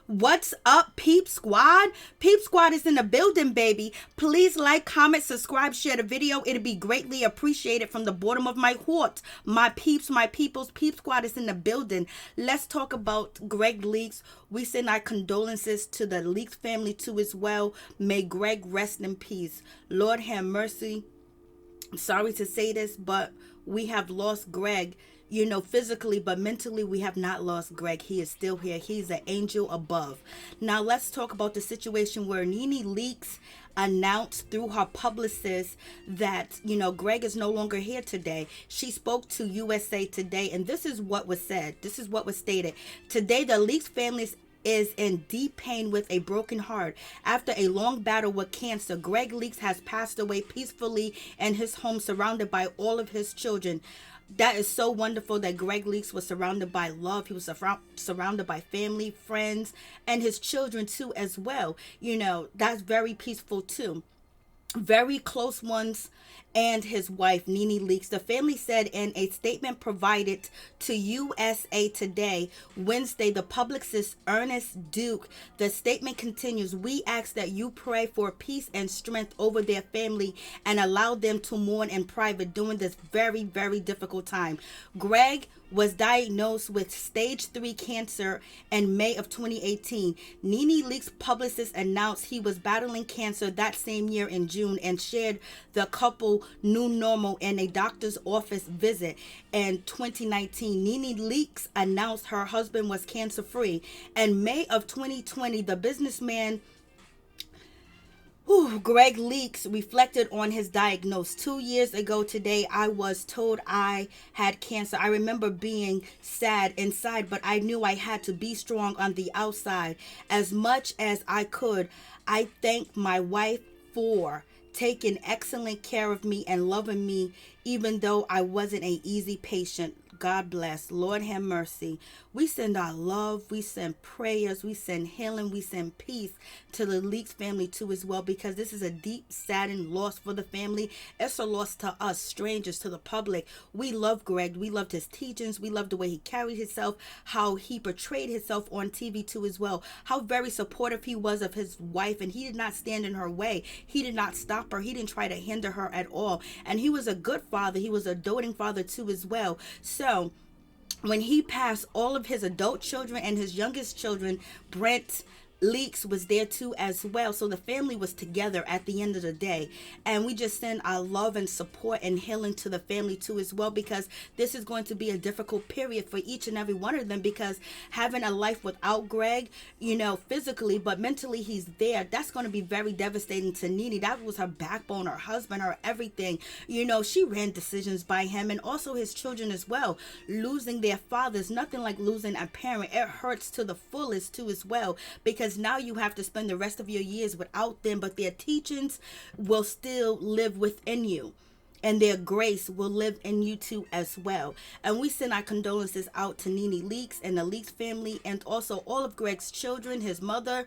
What's up, Peep Squad? Peep Squad is in the building, baby. Please like, comment, subscribe, share the video. It'd be greatly appreciated from the bottom of my heart. My peeps, my peoples, Peep Squad is in the building. Let's talk about Gregg Leakes. We send our condolences to the Leakes family too as well. May Gregg rest in peace. Lord have mercy. I'm sorry to say this, but we have lost Gregg. Physically, but mentally, we have not lost Gregg. He is still here. He's an angel above. Now, let's talk about the situation where NeNe Leakes announced through her publicist that, Gregg is no longer here today. She spoke to USA Today, and this is what was said. This is what was stated. Today, the Leakes family is in deep pain with a broken heart. After a long battle with cancer, Gregg Leakes has passed away peacefully in his home, surrounded by all of his children. That is so wonderful that Gregg Leakes was surrounded by love. He was surrounded by family, friends, and his children too as well. That's very peaceful too. Very close ones and his wife, NeNe Leakes. The family said in a statement provided to USA Today Wednesday, the publicist Ernest Dukes. The statement continues, "We ask that you pray for peace and strength over their family and allow them to mourn in private during this very, very difficult time." Gregg was diagnosed with stage 3 cancer in May of 2018. NeNe Leakes' publicist announced he was battling cancer that same year in June and shared the couple new normal in a doctor's office visit in 2019. NeNe Leakes announced her husband was cancer-free. In May of 2020, the businessman Gregg Leakes reflected on his diagnosis. 2 years ago today, I was told I had cancer. I remember being sad inside, but I knew I had to be strong on the outside. As much as I could, I thank my wife for taking excellent care of me and loving me, even though I wasn't an easy patient. God bless. Lord have mercy. We send our love, we send prayers, we send healing, we send peace to the Leakes family too as well, because this is a deep, saddened loss for the family. It's a loss to us, strangers, to the public. We love Gregg. We loved his teachings. We loved the way he carried himself, how he portrayed himself on TV too as well, how very supportive he was of his wife, and he did not stand in her way. He did not stop her. He didn't try to hinder her at all. And he was a good father. He was a doting father too as well. So when he passed, all of his adult children and his youngest children, Brent Leakes, was there too as well. So the family was together at the end of the day. And we just send our love and support and healing to the family too as well, because this is going to be a difficult period for each and every one of them, because having a life without Gregg, physically, but mentally he's there, that's going to be very devastating to NeNe. That was her backbone, her husband, her everything. She ran decisions by him, and also his children as well. Losing their fathers, nothing like losing a parent. It hurts to the fullest too as well, because now you have to spend the rest of your years without them, but their teachings will still live within you, and their grace will live in you too as well. And we send our condolences out to NeNe Leakes and the Leakes family, and also all of Gregg's children, his mother,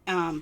I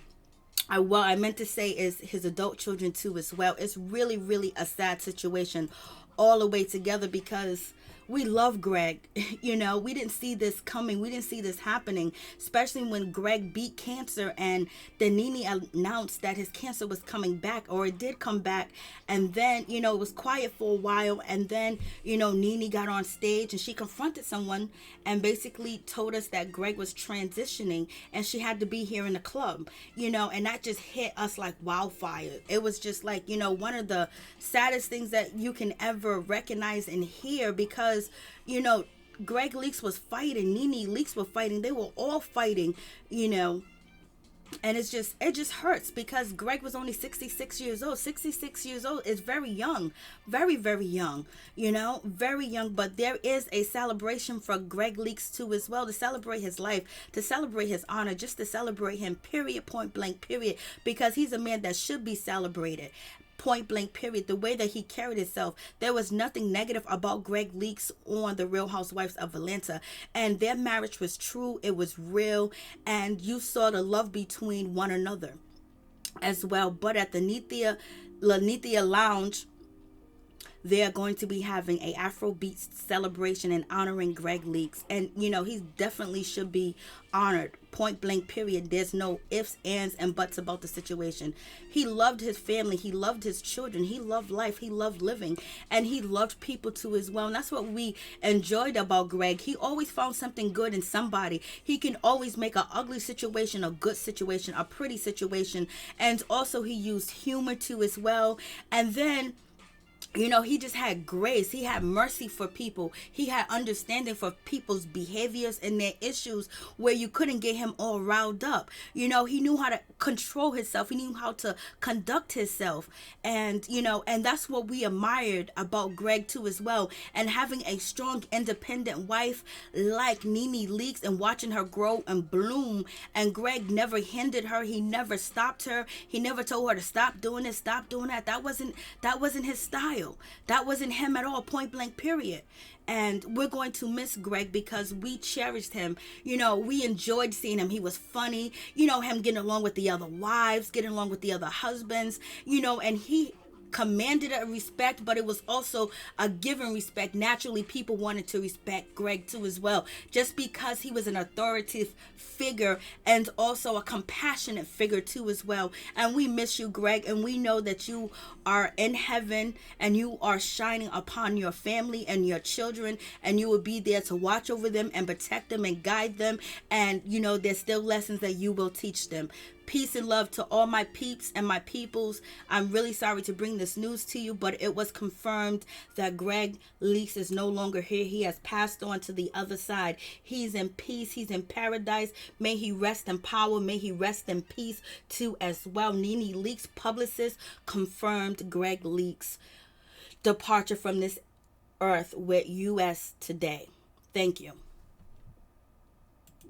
meant to say is his adult children too as well. It's really, really a sad situation all the way together, because we love Gregg. We didn't see this coming. We didn't see this happening, especially when Gregg beat cancer and then NeNe announced that his cancer was coming back, or it did come back. And then, it was quiet for a while. And then, NeNe got on stage and she confronted someone and basically told us that Gregg was transitioning and she had to be here in the club, and that just hit us like wildfire. It was just like, one of the saddest things that you can ever recognize and hear, because Gregg Leakes was fighting, NeNe Leakes were fighting, they were all fighting, and it just hurts, because Gregg was only 66 years old. 66 years old is very young, very, very young, very young. But there is a celebration for Gregg Leakes too as well, to celebrate his life, to celebrate his honor, just to celebrate him, period, point blank, period, because he's a man that should be celebrated. Point blank, period. The way that he carried himself, there was nothing negative about Gregg Leakes on the Real Housewives of Atlanta, and their marriage was true, it was real, and you saw the love between one another as well. But at the Nethia Lounge, they are going to be having a Afrobeat celebration and honoring Gregg Leakes. And, you know, he definitely should be honored. Point blank, period. There's no ifs, ands, and buts about the situation. He loved his family. He loved his children. He loved life. He loved living. And he loved people too as well. And that's what we enjoyed about Gregg. He always found something good in somebody. He can always make an ugly situation a good situation, a pretty situation. And also he used humor too as well. And then, you know, he just had grace. He had mercy for people. He had understanding for people's behaviors and their issues where you couldn't get him all riled up. You know, he knew how to control himself. He knew how to conduct himself. And, you know, and that's what we admired about Gregg too as well. And having a strong, independent wife like NeNe Leakes and watching her grow and bloom. And Gregg never hindered her. He never stopped her. He never told her to stop doing this, stop doing that. That wasn't his style. That wasn't him at all, point blank, period. And we're going to miss Gregg because we cherished him. You know, we enjoyed seeing him. He was funny. You know, him getting along with the other wives, getting along with the other husbands, you know, and he commanded a respect, but it was also a given respect. Naturally, people wanted to respect Gregg too as well, just because he was an authoritative figure and also a compassionate figure too as well. And we miss you, Gregg, and we know that you are in heaven and you are shining upon your family and your children, and you will be there to watch over them and protect them and guide them. And you know, there's still lessons that you will teach them. Peace and love to all my peeps and my peoples. I'm really sorry to bring this news to you, but it was confirmed that Gregg Leakes is no longer here. He has passed on to the other side. He's in peace. He's in paradise. May he rest in power. May he rest in peace too as well. NeNe Leakes, Publicist, confirmed Gregg Leakes' departure from this earth with US Today. Thank you.